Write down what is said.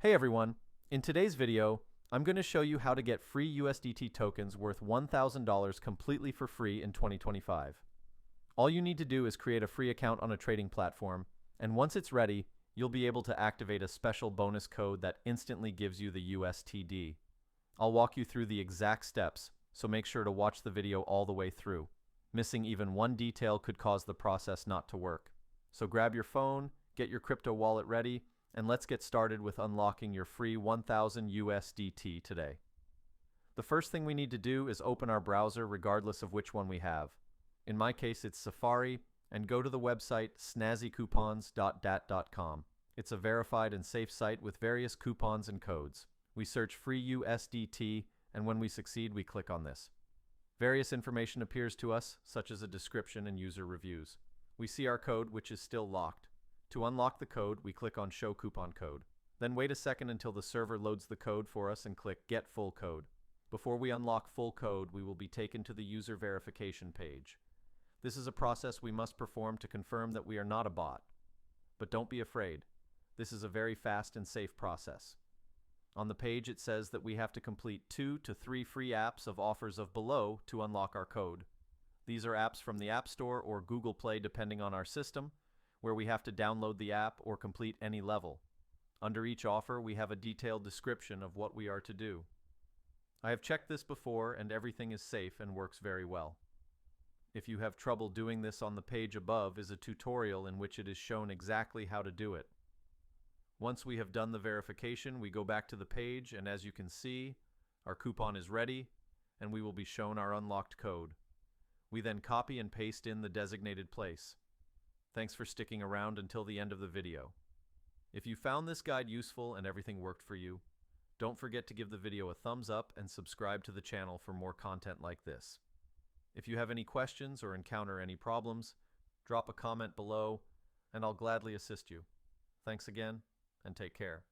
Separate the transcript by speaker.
Speaker 1: Hey everyone, in today's video, I'm going to show you how to get free USDT tokens worth $1,000 completely for free in 2025. All you need to do is create a free account on a trading platform, and once it's ready, you'll be able to activate a special bonus code that instantly gives you the USTD. I'll walk you through the exact steps, so make sure to watch the video all the way through. Missing even one detail could cause the process not to work. So grab your phone, get your crypto wallet ready, and let's get started with unlocking your free 1,000 USDT today. The first thing we need to do is open our browser regardless of which one we have. In my case, it's Safari, and go to the website snazzycoupons.dat.com. It's a verified and safe site with various coupons and codes. We search free USDT, and when we succeed, we click on this. Various information appears to us, such as a description and user reviews. We see our code, which is still locked. To unlock the code, we click on Show Coupon Code. Then wait a second until the server loads the code for us and click Get Full Code. Before we unlock full code, we will be taken to the user verification page. This is a process we must perform to confirm that we are not a bot. But don't be afraid. This is a very fast and safe process. On the page, it says that we have to complete 2 to 3 free apps of offers of below to unlock our code. These are apps from the App Store or Google Play depending on our system, where we have to download the app or complete any level. Under each offer, we have a detailed description of what we are to do. I have checked this before and everything is safe and works very well. If you have trouble doing this, on the page above is a tutorial in which it is shown exactly how to do it. Once we have done the verification, we go back to the page, and as you can see, our coupon is ready and we will be shown our unlocked code. We then copy and paste in the designated place. Thanks for sticking around until the end of the video. If you found this guide useful and everything worked for you, don't forget to give the video a thumbs up and subscribe to the channel for more content like this. If you have any questions or encounter any problems, drop a comment below and I'll gladly assist you. Thanks again, and take care.